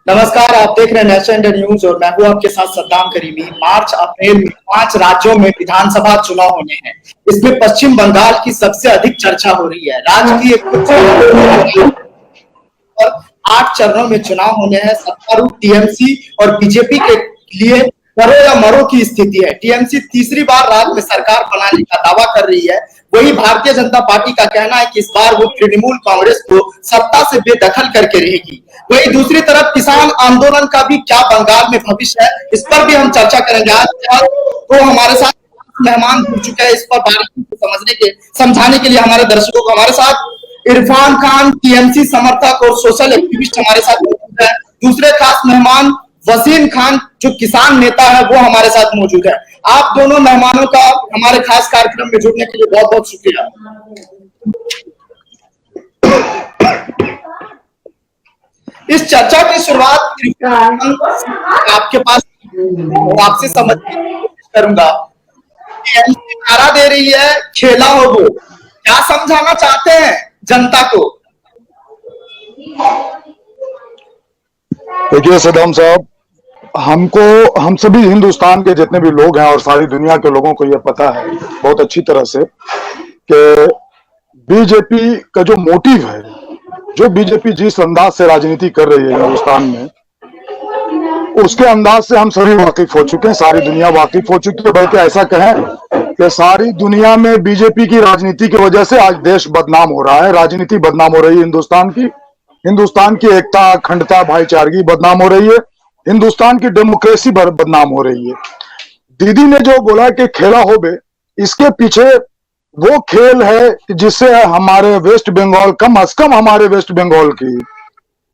नमस्कार, आप देख रहे हैं नेशनल इंडिया न्यूज और मैं हूं आपके साथ सद्दाम करीमी। मार्च अप्रैल में 5 राज्यों में विधानसभा चुनाव होने हैं। इसमें पश्चिम बंगाल की सबसे अधिक चर्चा हो रही है। राज्य की और 8 चरणों में चुनाव होने हैं। सत्तारूढ़ टीएमसी और बीजेपी के लिए करो या मरो की स्थिति है। टीएमसी तीसरी बार राज्य में सरकार बनाने का दावा कर रही है। वही भारतीय जनता पार्टी का कहना है कि इस बार वो तृणमूल कांग्रेस को सत्ता से बेदखल करके रहेगी। वही दूसरी तरफ किसान आंदोलन का भी क्या बंगाल में भविष्य है, इस पर भी हम चर्चा करेंगे। आज तो हमारे साथ मेहमान जुड़ चुके हैं। इस पर बारीकी से समझाने के लिए हमारे दर्शकों को हमारे साथ इरफान खान, टीएमसी समर्थक और सोशल एक्टिविस्ट हमारे साथ मौजूद है। दूसरे खास मेहमान वसीम खान जो किसान नेता है वो हमारे साथ मौजूद है। आप दोनों मेहमानों का हमारे खास कार्यक्रम में जुड़ने के लिए बहुत बहुत शुक्रिया। इस चर्चा की शुरुआत आपके पास आपसे समझने की कोशिश करूंगा। नारा दे रही है खेला हो वो, क्या समझाना चाहते हैं जनता को? देखिए सदाम साहब, हम सभी हिंदुस्तान के जितने भी लोग हैं और सारी दुनिया के लोगों को यह पता है बहुत अच्छी तरह से कि बीजेपी का जो मोटिव है, जो बीजेपी जिस अंदाज से राजनीति कर रही है हिंदुस्तान में, उसके अंदाज से हम सभी वाकिफ हो चुके हैं, सारी दुनिया वाकिफ हो चुकी है। बल्कि ऐसा कहें कि सारी दुनिया में बीजेपी की राजनीति की वजह से आज देश बदनाम हो रहा है, राजनीति बदनाम हो रही है हिंदुस्तान की एकता, अखंडता, भाईचारगी बदनाम हो रही है, हिंदुस्तान की डेमोक्रेसी बदनाम हो रही है। दीदी ने जो बोला कि खेला हो बे, इसके पीछे वो खेल है जिससे हमारे वेस्ट बंगाल, कम से कम हमारे वेस्ट बंगाल की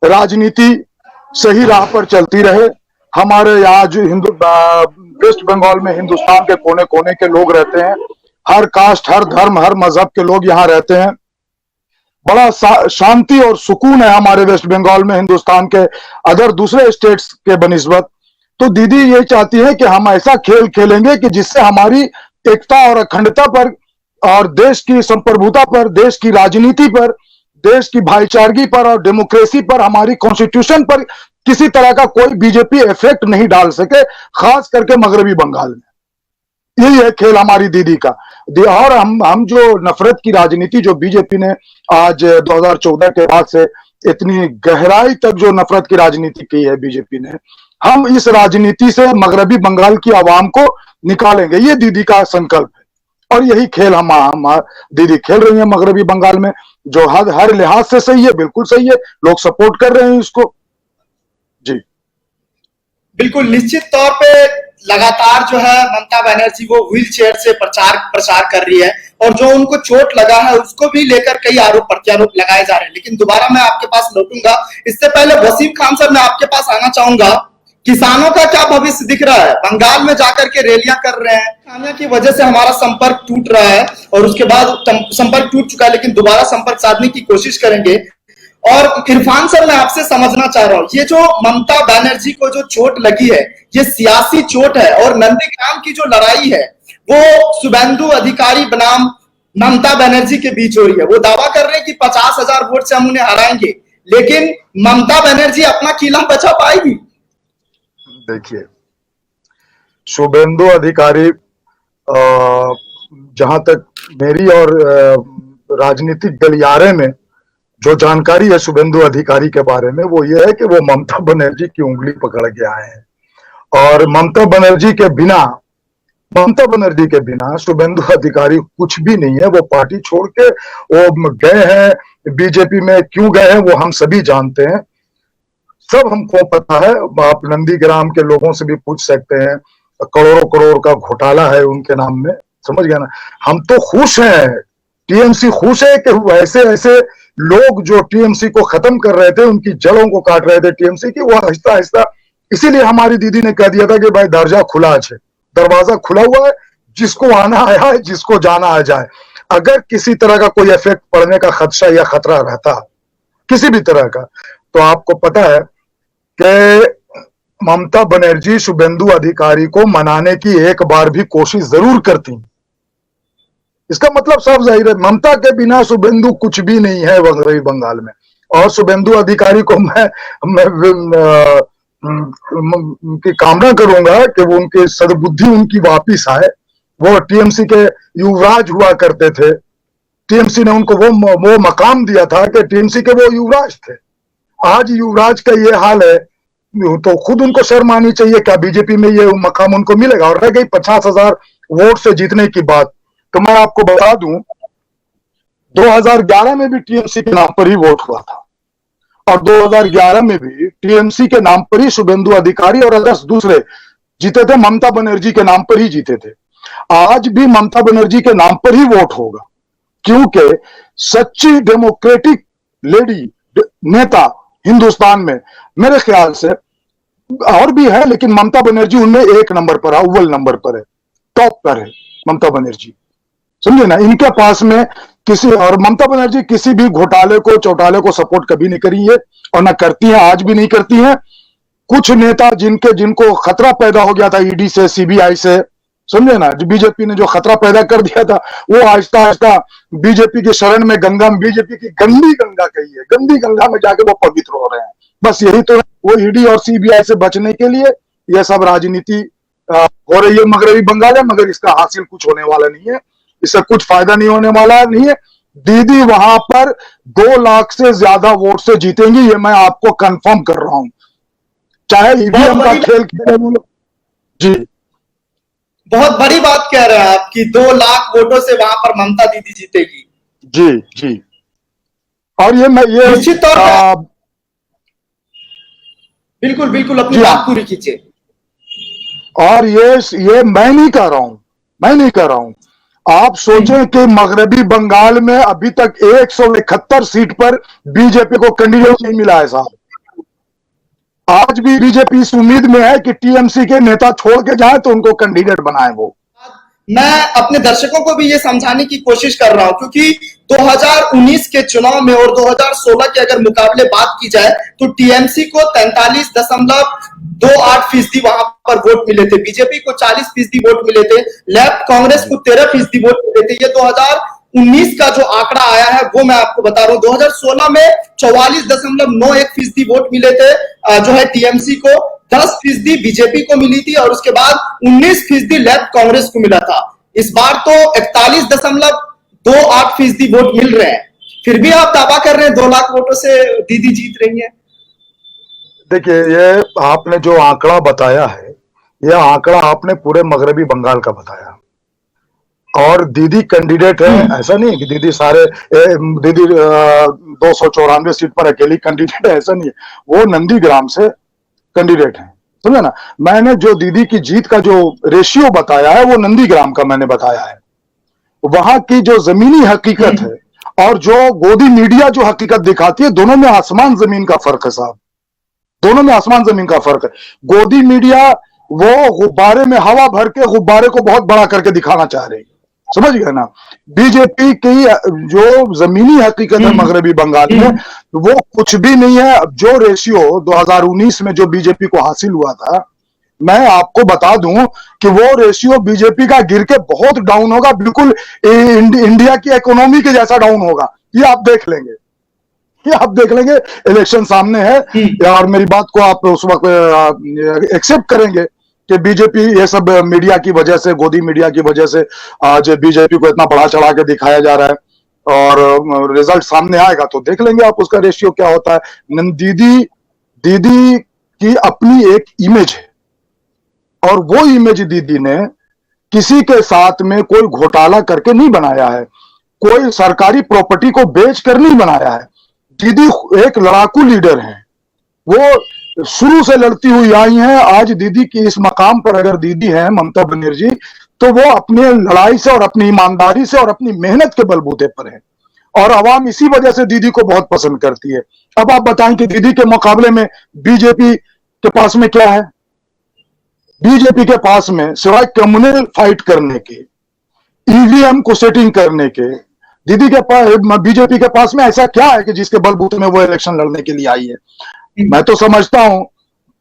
राजनीति सही राह पर चलती रहे। हमारे यहाँ जो वेस्ट बंगाल में हिंदुस्तान के कोने कोने के लोग रहते हैं, हर कास्ट, हर धर्म, हर मजहब के लोग यहाँ रहते हैं। बड़ा शांति और सुकून है हमारे वेस्ट बंगाल में हिंदुस्तान के अदर दूसरे स्टेट्स के बनिस्बत। तो दीदी ये चाहती है कि हम ऐसा खेल खेलेंगे कि जिससे हमारी एकता और अखंडता पर और देश की संप्रभुता पर, देश की राजनीति पर, देश की भाईचारगी पर और डेमोक्रेसी पर, हमारी कॉन्स्टिट्यूशन पर किसी तरह का कोई बीजेपी इफेक्ट नहीं डाल सके, खास करके मगरबी बंगाल में। यही है खेल हमारी दीदी का। और हम जो नफरत की राजनीति जो बीजेपी ने आज 2014 के बाद से इतनी गहराई तक जो नफरत की राजनीति की है बीजेपी ने, हम इस राजनीति से मगरबी बंगाल की आवाम को निकालेंगे, ये दीदी का संकल्प है। और यही खेल हम दीदी खेल रही है मगरबी बंगाल में, जो हर लिहाज से सही है, बिल्कुल सही है, लोग सपोर्ट कर रहे हैं इसको। जी बिल्कुल, निश्चित तौर पे लगातार जो है ममता बनर्जी वो व्हील चेयर से प्रचार कर रही है और जो उनको चोट लगा है उसको भी लेकर कई आरोप प्रत्यारोप लगाए जा रहे हैं। लेकिन दोबारा मैं आपके पास लौटूंगा। इससे पहले वसीम खान साहब, मैं आपके पास आना चाहूंगा। किसानों का क्या भविष्य दिख रहा है? बंगाल में जाकर के रैलियां कर रहे हैं, खामियां की वजह से हमारा संपर्क टूट रहा है और उसके बाद संपर्क टूट चुका है, लेकिन दोबारा संपर्क साधने की कोशिश करेंगे। और इरफान सर, मैं आपसे समझना चाह रहा हूं, ये जो ममता बनर्जी को जो चोट लगी है ये सियासी चोट है और नंदीग्राम की जो लड़ाई है वो शुभेंदु अधिकारी बनाम ममता बनर्जी के बीच हो रही है। वो दावा कर रहे हैं कि 50,000 वोट से हम उन्हें हराएंगे, लेकिन ममता बनर्जी अपना किला बचा पाएगी? देखिए, शुभेंदु अधिकारी, जहां तक मेरी और राजनीतिक गलियारे में जो जानकारी है शुभेंदु अधिकारी के बारे में, वो ये है कि वो ममता बनर्जी की उंगली पकड़ के आए हैं और ममता बनर्जी के बिना शुभेंदु अधिकारी कुछ भी नहीं है। वो पार्टी छोड़ के वो गए हैं बीजेपी में, क्यों गए हैं वो हम सभी जानते हैं, सब हमको पता है। आप नंदीग्राम के लोगों से भी पूछ सकते हैं, करोड़ों करोड़ का घोटाला है उनके नाम में, समझ गया ना। हम तो खुश हैं, टीएमसी खुश है कि वैसे ऐसे लोग जो टीएमसी को खत्म कर रहे थे, उनकी जड़ों को काट रहे थे टीएमसी की, वो आहिस्ता आहिस्ता, इसीलिए हमारी दीदी ने कह दिया था कि भाई दरवाजा खुला हुआ है, जिसको आना आया है, जिसको जाना आ जाए। अगर किसी तरह का कोई इफेक्ट पड़ने का खदशा या खतरा रहता किसी भी तरह का, तो आपको पता है कि ममता बनर्जी शुभेंदु अधिकारी को मनाने की एक बार भी कोशिश जरूर करती। इसका मतलब साफ जाहिर है, ममता के बिना शुभेंदु कुछ भी नहीं है मगरबी बंगाल में। और शुभेंदु अधिकारी को मैं की कामना करूंगा कि वो उनकी सद्बुद्धि उनकी वापिस आए। वो टीएमसी के युवराज हुआ करते थे, टीएमसी ने उनको वो मकाम दिया था कि टीएमसी के वो युवराज थे। आज युवराज का ये हाल है तो खुद उनको शर्म आनी चाहिए। क्या बीजेपी में ये मकाम उनको मिलेगा? और रह गई 50,000 वोट से जीतने की बात, तो मैं आपको बता दूं 2011 में भी टीएमसी के नाम पर ही वोट हुआ था, और 2011 में भी टीएमसी के नाम पर ही शुभेंदु अधिकारी और 10 दूसरे जीते थे, ममता बनर्जी के नाम पर ही जीते थे। आज भी ममता बनर्जी के नाम पर ही वोट होगा, क्योंकि सच्ची डेमोक्रेटिक लेडी नेता हिंदुस्तान में मेरे ख्याल से और भी है, लेकिन ममता बनर्जी उनमें एक नंबर पर है, अव्वल नंबर पर है, टॉप पर है ममता बनर्जी, समझे ना। इनके पास में किसी, और ममता बनर्जी किसी भी घोटाले को चौटाले को सपोर्ट कभी नहीं करी है और ना करती है, आज भी नहीं करती है। कुछ नेता जिनको खतरा पैदा हो गया था ईडी से, सीबीआई से, समझे ना, बीजेपी ने जो खतरा पैदा कर दिया था, वो आहिस्ता आहिस्ता बीजेपी की शरण में गंगा में, बीजेपी की गंदी गंगा कही है, गंदी गंगा में जाके वो पवित्र हो रहे हैं। बस यही तो है, वो ईडी और सीबीआई से बचने के लिए यह सब राजनीति हो रही है मगरबी बंगाल में, मगर इसका हासिल कुछ होने वाला नहीं है, इससे कुछ फायदा नहीं होने वाला नहीं है। दीदी वहां पर 2 लाख से ज्यादा वोट से जीतेंगी, ये मैं आपको कंफर्म कर रहा हूं, चाहे ईवीएम का खेल खेले वो लोग। जी, बहुत बड़ी बात कह रहे हैं आप कि 2 लाख वोटों से वहां पर ममता दीदी जीतेगी। जी जी। और ये निश्चित तौर पर बिल्कुल बिल्कुल अपनी बात पूरी कीजिए। और ये मैं नहीं कह रहा हूं, मैं नहीं कह रहा हूं। आप सोचें कि मगरबी बंगाल में अभी तक 171 सीट पर बीजेपी को कैंडिडेट नहीं मिला है साहब। आज भी बीजेपी इस उम्मीद में है कि टीएमसी के नेता छोड़ के जाए तो उनको कैंडिडेट बनाए। वो मैं अपने दर्शकों को भी ये समझाने की कोशिश कर रहा हूं, क्योंकि 2019 के चुनाव में और 2016 के अगर मुकाबले बात की जाए तो टीएमसी को 43.28% वहां पर वोट मिले थे, बीजेपी को 40% वोट मिले थे, लेफ्ट कांग्रेस को 13% वोट मिले थे। ये 2019 का जो आंकड़ा आया है वो मैं आपको बता रहा हूं। 2016 में 44.91% वोट मिले थे जो है टीएमसी को, 10% बीजेपी को मिली थी और उसके बाद 19% लेफ्ट कांग्रेस को मिला था। इस बार तो 41.28% वोट मिल रहे हैं, फिर भी आप दावा कर रहे हैं 2 लाख वोटों से दीदी जीत रही है। देखिए, ये आपने जो आंकड़ा बताया है, यह आंकड़ा आपने पूरे मगरबी बंगाल का बताया, और दीदी कैंडिडेट है ऐसा नहीं कि दीदी 294 सीट पर अकेली कैंडिडेट है, ऐसा नहीं है। वो नंदीग्राम से कैंडिडेट है, समझे ना। मैंने जो दीदी की जीत का जो रेशियो बताया है वो नंदीग्राम का मैंने बताया है। वहां की जो जमीनी हकीकत है और जो गोदी मीडिया जो हकीकत दिखाती है, दोनों में आसमान जमीन का फर्क है साहब, दोनों में आसमान जमीन का फर्क है। गोदी मीडिया वो गुब्बारे में हवा भर के गुब्बारे को बहुत बड़ा करके दिखाना चाह रही है, समझ गए ना। बीजेपी की जो जमीनी हकीकत है मगरबी बंगाल में, वो कुछ भी नहीं है। जो रेशियो 2019 में जो बीजेपी को हासिल हुआ था, मैं आपको बता दूं कि वो रेशियो बीजेपी का गिर के बहुत डाउन होगा, बिल्कुल इंडिया की इकोनॉमी के जैसा डाउन होगा। ये आप देख लेंगे, ये आप देख लेंगे, इलेक्शन सामने है। और मेरी बात को आप उस वक्त एक्सेप्ट करेंगे कि बीजेपी ये सब मीडिया की वजह से, गोदी मीडिया की वजह से आज बीजेपी को इतना बढ़ा चढ़ा के दिखाया जा रहा है, और रिजल्ट सामने आएगा तो देख लेंगे आप उसका रेशियो क्या होता है। दीदी की अपनी एक इमेज है, और वो इमेज दीदी ने किसी के साथ में कोई घोटाला करके नहीं बनाया है, कोई सरकारी प्रॉपर्टी को बेच कर नहीं बनाया है। दीदी एक लड़ाकू लीडर हैं, वो शुरू से लड़ती हुई आई हैं। आज दीदी की इस मकाम पर अगर दीदी हैं ममता बनर्जी, तो वो अपने लड़ाई से और अपनी ईमानदारी से और अपनी मेहनत के बलबूते पर है, और आवाम इसी वजह से दीदी को बहुत पसंद करती है। अब आप बताएं कि दीदी के मुकाबले में बीजेपी के पास में क्या है? बीजेपी के पास में सिवाय कम्युनल फाइट करने के, ईवीएम को सेटिंग करने के, दीदी के पास, बीजेपी के पास में ऐसा क्या है कि जिसके बलबूते में वो इलेक्शन लड़ने के लिए आई है? मैं तो समझता हूं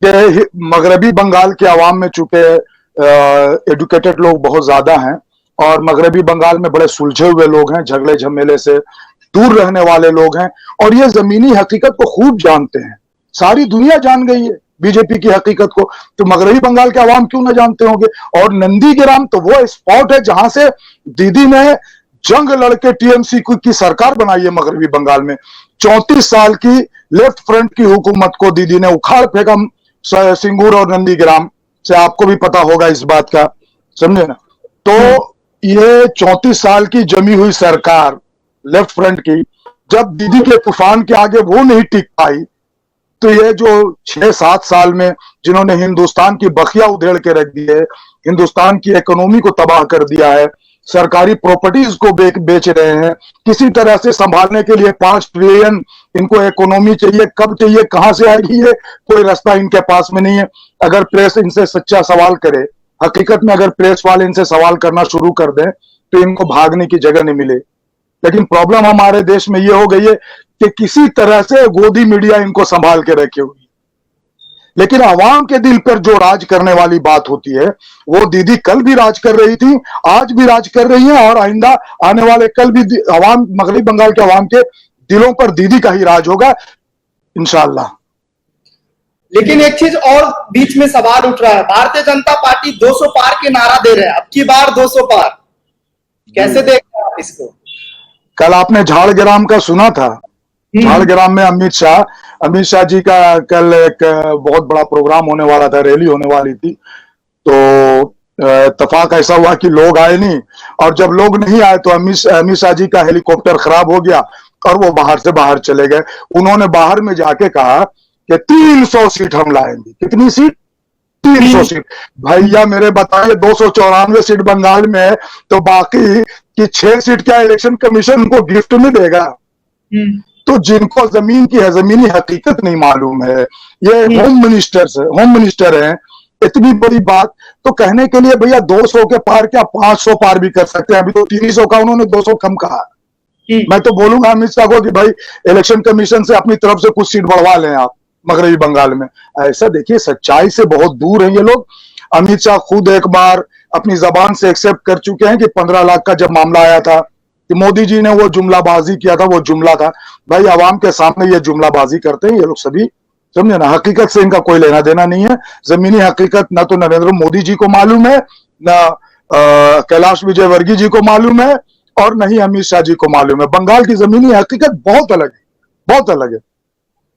कि मगरबी बंगाल के आवाम में चूंकि एजुकेटेड लोग बहुत ज्यादा हैं, और मगरबी बंगाल में बड़े सुलझे हुए लोग हैं, झगड़े झमेले से दूर रहने वाले लोग हैं और ये जमीनी हकीकत को खूब जानते हैं। सारी दुनिया जान गई है बीजेपी की हकीकत को, तो मगरबी बंगाल के अवाम क्यों ना जानते होंगे। और नंदीग्राम तो वो स्पॉट है जहां से दीदी ने जंग लड़के टीएमसी की सरकार बनाई है मगरबी बंगाल में। 34 साल की लेफ्ट फ्रंट की हुकूमत को दीदी ने उखाड़ फेंका सिंगूर और नंदीग्राम से, आपको भी पता होगा इस बात का, समझे ना। तो ये 34 साल की जमी हुई सरकार लेफ्ट फ्रंट की, जब दीदी के तूफान के आगे वो नहीं टिक पाई, तो ये जो 6-7 साल में जिन्होंने हिंदुस्तान की बखिया उधेड़ के रख दी है, हिंदुस्तान की इकोनॉमी को तबाह कर दिया है, सरकारी प्रॉपर्टीज को बेच रहे हैं, किसी तरह से संभालने के लिए 5 ट्रिलियन इनको इकोनॉमी चाहिए, कब चाहिए, कहां से आएगी, ये कोई रास्ता इनके पास में नहीं है। अगर प्रेस इनसे सच्चा सवाल करे, हकीकत में अगर प्रेस वाले इनसे सवाल करना शुरू कर दें तो इनको भागने की जगह नहीं मिले। लेकिन प्रॉब्लम हमारे देश में ये हो गई है कि किसी तरह से गोदी मीडिया इनको संभाल के रखे हुई। लेकिन आवाम के दिल पर जो राज करने वाली बात होती है, वो दीदी कल भी राज कर रही थी, आज भी राज कर रही है, और आइंदा आने वाले कल भी आवाम, मगरबी बंगाल के आवाम के दिलों पर दीदी का ही राज होगा इंशाअल्लाह। लेकिन एक चीज और बीच में सवाल उठ रहा है, भारतीय जनता पार्टी 200 पार के नारा दे रहे हैं, अब की बार 200 पार, कैसे देख रहे हैं आप इसको? कल आपने झाड़ग्राम का सुना था? झाड़ग्राम में अमित शाह जी का कल एक बहुत बड़ा प्रोग्राम होने वाला था, रैली होने वाली थी, तो इत्तेफाक ऐसा हुआ कि लोग आए नहीं, और जब लोग नहीं आए तो अमित शाह जी का हेलीकॉप्टर खराब हो गया और वो बाहर से बाहर चले गए। उन्होंने बाहर में जाके कहा कि 300 सीट हम लाएंगे। कितनी सीट? 300 सीट। भैया मेरे बताइए, 294 सीट बंगाल में है, तो बाकी की 6 सीट क्या इलेक्शन कमीशन उनको गिफ्ट में देगा? तो जिनको जमीन की है, जमीनी हकीकत नहीं मालूम है, ये होम मिनिस्टर हैं, इतनी बड़ी बात तो कहने के लिए भैया 200 के पार क्या 500 पार भी कर सकते हैं। अभी तो 300 का उन्होंने 200 कम कहा। मैं तो बोलूंगा अमित शाह को कि भाई इलेक्शन कमीशन से अपनी तरफ से कुछ सीट बढ़वा लें आप मगरबी बंगाल में। ऐसा देखिए, सच्चाई से बहुत दूर हैं ये लोग। अमित शाह खुद एक बार अपनी जबान से एक्सेप्ट कर चुके हैं कि 15 लाख का जब मामला आया था कि मोदी जी ने वो जुमलाबाजी किया था, वो जुमला था। भाई आवाम के सामने ये जुमलाबाजी करते हैं ये लोग सभी, समझे ना। हकीकत से इनका कोई लेना देना नहीं है। जमीनी हकीकत ना तो नरेंद्र मोदी जी को मालूम है, ना कैलाश विजयवर्गीय जी को मालूम है, और नहीं अमित शाह जी को मालूम है। बंगाल की जमीनी हकीकत बहुत अलग है, बहुत अलग है।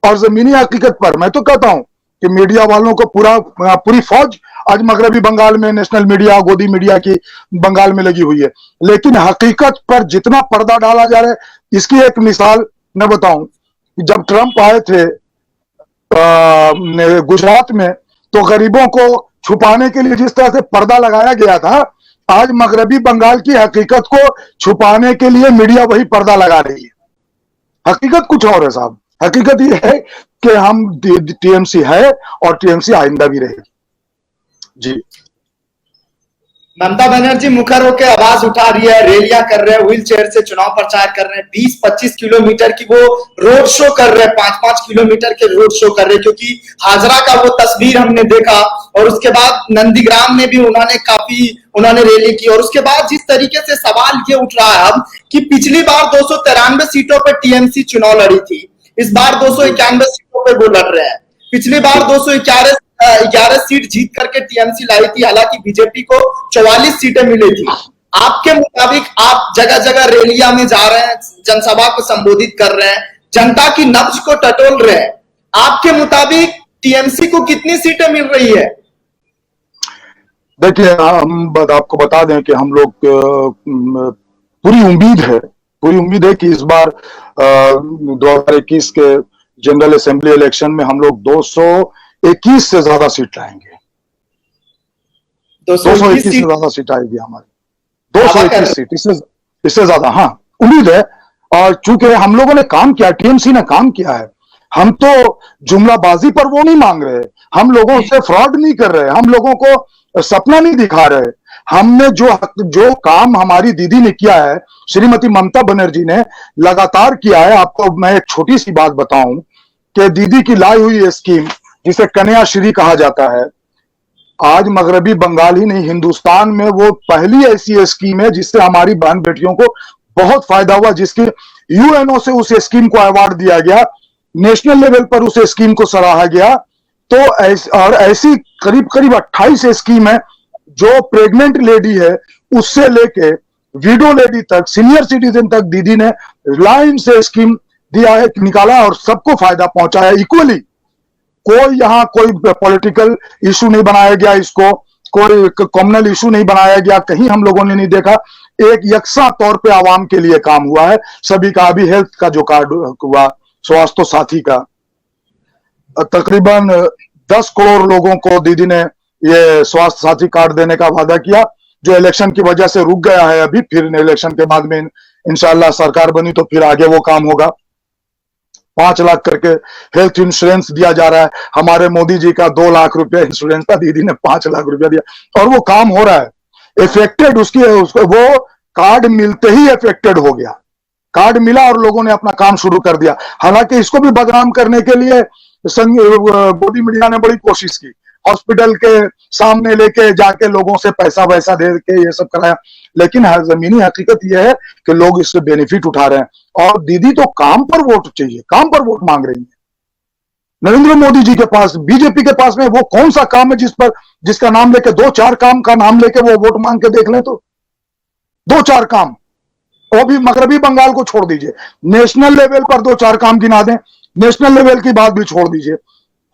और जमीनी हकीकत पर मैं तो कहता हूं कि मीडिया वालों को पूरी फौज आज मगरबी बंगाल में, नेशनल मीडिया, गोदी मीडिया की बंगाल में लगी हुई है, लेकिन हकीकत पर जितना पर्दा डाला जा रहा है, इसकी एक मिसाल मैं बताऊं। जब ट्रंप आए थे गुजरात में, तो गरीबों को छुपाने के लिए जिस तरह से पर्दा लगाया गया था, आज मगरबी बंगाल की हकीकत को छुपाने के लिए मीडिया वही पर्दा लगा रही है। हकीकत कुछ और है साहब। हकीकत ये है कि हम टीएमसी है और टीएमसी आइंदा भी रहेगी। जी, ममता बनर्जी मुखर होकर आवाज उठा रही है, रैलियां कर रहे हैं, व्हील चेयर से चुनाव प्रचार कर रहे हैं, 20-25 किलोमीटर की वो रोड शो कर रहे हैं, 5-5 किलोमीटर के रोड शो कर रहे हैं, क्योंकि हाजरा का वो तस्वीर हमने देखा, और उसके बाद नंदीग्राम में भी उन्होंने रैली की। और उसके बाद जिस तरीके से सवाल ये उठ रहा है अब कि पिछली बार 293 सीटों पर टीएमसी चुनाव लड़ी थी, इस बार 291 सीटों पर वो लड़ रहे हैं। पिछली बार 211 सीट जीत करके टीएमसी लाई थी, हालांकि बीजेपी को 44 सीटें मिली थी। आपके मुताबिक आप जगह जगह रैलियां में जा रहे हैं, जनसभा को संबोधित कर रहे हैं, जनता की नब्ज को टटोल रहे हैं, आपके मुताबिक टीएमसी को कितनी सीटें मिल रही है? देखिए, हम आपको बता दें कि हम लोग पूरी उम्मीद है कि इस बार 2021 के जनरल असेंबली इलेक्शन में हम लोग 221 से ज्यादा सीट लाएंगे। 221 से ज्यादा सीट आएगी हमारी, 221 सीट, इससे ज्यादा, हाँ उम्मीद है। और चूंकि हम लोगों ने काम किया, टीएमसी ने काम किया है, हम तो जुमलाबाजी पर वो नहीं मांग रहे, हम लोगों से फ्रॉड नहीं कर रहे, हम लोगों को सपना नहीं दिखा रहे। हमने जो काम हमारी दीदी ने किया है, श्रीमती ममता बनर्जी ने लगातार किया है। आपको मैं एक छोटी सी बात बताऊं कि दीदी की लाई हुई स्कीम जिसे कन्याश्री कहा जाता है, आज मगरबी बंगाल ही नहीं हिंदुस्तान में वो पहली ऐसी स्कीम है जिससे हमारी बहन बेटियों को बहुत फायदा हुआ, जिसकी यूएनओ से उस स्कीम को अवार्ड दिया गया, नेशनल लेवल पर उस स्कीम को सराहा गया। तो ऐसी करीब करीब 28 स्कीम है जो प्रेग्नेंट लेडी है उससे लेके विडो लेडी तक, सीनियर सिटीजन तक दीदी ने लाइन से स्कीम दिया है, निकाला और सबको फायदा पहुंचा है इक्वली। कोई यहां कोई पॉलिटिकल इशू नहीं बनाया गया, इसको कोई कम्युनल इशू नहीं बनाया गया, कहीं हम लोगों ने नहीं देखा। एक यकसा तौर पे आवाम के लिए काम हुआ है सभी का। अभी हेल्थ का जो कार्ड हुआ, स्वास्थ्य साथी का, तकरीबन 10 करोड़ लोगों को दीदी ने ये स्वास्थ्य साथी कार्ड देने का वादा किया, जो इलेक्शन की वजह से रुक गया है अभी। फिर इलेक्शन के बाद में इंशाल्लाह सरकार बनी तो फिर आगे वो काम होगा। 5 लाख करके हेल्थ इंश्योरेंस दिया जा रहा है। हमारे मोदी जी का 2 लाख रुपया इंश्योरेंस था, दीदी ने 5 लाख रुपया दिया और वो काम हो रहा है। इफेक्टेड उसको वो कार्ड मिलते ही इफेक्टेड हो गया, कार्ड मिला और लोगों ने अपना काम शुरू कर दिया। हालांकि इसको भी बदनाम करने के लिए मोदी मीडिया ने बड़ी कोशिश की, हॉस्पिटल के सामने लेके जाके लोगों से पैसा वैसा दे के ये सब कराया, लेकिन जमीनी हकीकत यह है कि लोग इससे बेनिफिट उठा रहे हैं। और दीदी तो काम पर वोट चाहिए, काम पर वोट मांग रही है। नरेंद्र मोदी जी के पास, बीजेपी के पास में वो कौन सा काम है जिसका नाम लेके 2-4 काम का नाम लेके वो वोट मांग के देख लें तो 2-4 काम, वो भी मगरबी बंगाल को छोड़ दीजिए, नेशनल लेवल पर 2-4 काम गिना दें, नेशनल लेवल की बात भी छोड़ दीजिए,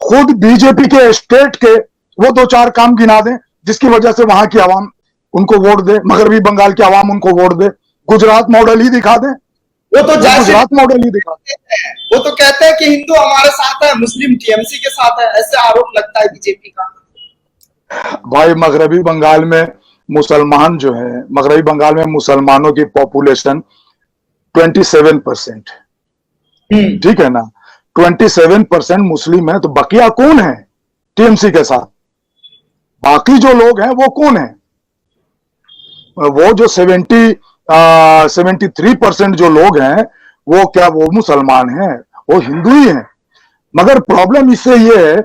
खुद बीजेपी के स्टेट के वो 2-4 काम गिना दें जिसकी वजह से वहां की आवाम उनको वोट दे, मगरबी बंगाल की आवाम उनको वोट दे। गुजरात मॉडल ही दिखा दें, वो तो जैसे गुजरात मॉडल ही दिखा दें। वो तो कहते हैं कि हिंदू हमारे साथ है, मुस्लिम टीएमसी के साथ है, ऐसे आरोप लगता है बीजेपी का। भाई मगरबी बंगाल में मुसलमान जो है, मगरबी बंगाल में मुसलमानों की पॉपुलेशन 27%, ठीक है ना, 27% मुस्लिम है, तो बकिया कौन है टीएमसी के साथ? बाकी जो लोग हैं वो कौन है? वो जो 73% जो लोग हैं वो क्या वो मुसलमान हैं? वो हिंदू ही हैं। मगर प्रॉब्लम इससे ये है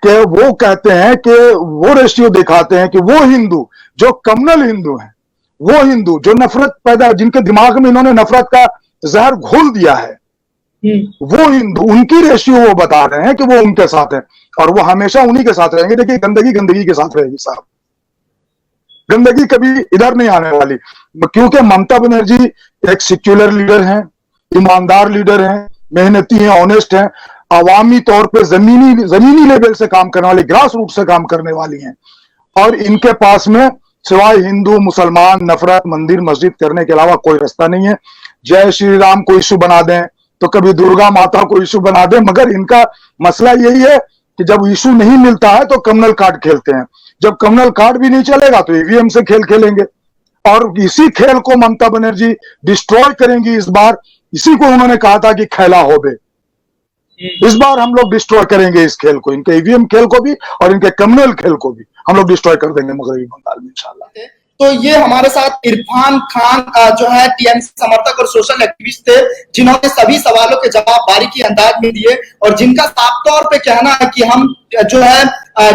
कि वो कहते हैं कि वो रेशियो दिखाते हैं कि वो हिंदू जो कम्युनल हिंदू हैं, वो हिंदू जो नफरत पैदा, जिनके दिमाग में इन्होंने नफरत का जहर घोल दिया है, वो हिंदू, उनकी रेशियो वो बता रहे हैं कि वो उनके साथ है और वो हमेशा उन्हीं के साथ रहेंगे। देखिए गंदगी गंदगी के साथ रहेगी साहब, गंदगी कभी इधर नहीं आने वाली, क्योंकि ममता बनर्जी एक सेक्युलर लीडर हैं, ईमानदार लीडर हैं, मेहनती हैं, ऑनेस्ट हैं, अवामी तौर पे जमीनी लेवल से काम करने वाली, ग्रास रूट से काम करने वाली हैं। और इनके पास में सिवाय हिंदू मुसलमान नफरत मंदिर मस्जिद करने के अलावा कोई रास्ता नहीं है। जय श्री राम को इशू बना दें तो कभी दुर्गा माता को इशू बना दें, मगर इनका मसला यही है कि जब इशू नहीं मिलता है तो कम्युनल कार्ड खेलते हैं, जब कम्युनल कार्ड भी नहीं चलेगा तो ईवीएम से खेल खेलेंगे। और इसी खेल को ममता बनर्जी डिस्ट्रॉय करेंगी इस बार। इसी को उन्होंने कहा था कि खेला हो बे, इस बार हम लोग डिस्ट्रॉय करेंगे इस खेल को, इनके ईवीएम खेल को भी और इनके कम्युनल खेल को भी हम लोग डिस्ट्रॉय कर देंगे मगरबी बंगाल में इंशाल्लाह। तो ये हमारे साथ इरफान खान जो है टीएमसी समर्थक और सोशल एक्टिविस्ट थे, जिन्होंने सभी सवालों के जवाब बारीकी अंदाज में दिए और जिनका साफ तौर पे कहना है कि हम जो है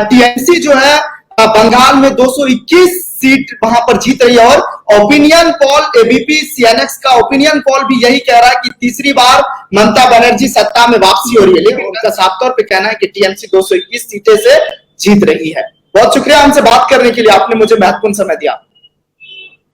टीएमसी जो है बंगाल में 221 सीट वहां पर जीत रही है। और ओपिनियन पोल, एबीपी सीएनएक्स का ओपिनियन पोल भी यही कह रहा है कि तीसरी बार ममता बनर्जी सत्ता में वापसी हो रही है, लेकिन उनका साफ तौर पे कहना है कि टीएमसी 221 सीटें से जीत रही है। बहुत शुक्रिया हमसे बात करने के लिए, आपने मुझे महत्वपूर्ण समय दिया।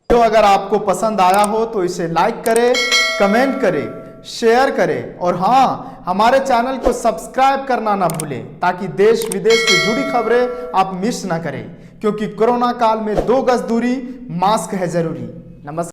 तो अगर आपको पसंद आया हो तो इसे लाइक करें, कमेंट करें, शेयर करें और हाँ, हमारे चैनल को सब्सक्राइब करना ना भूलें ताकि देश विदेश से जुड़ी खबरें आप मिस ना करें, क्योंकि कोरोना काल में 2 गज दूरी, मास्क है जरूरी। नमस्कार।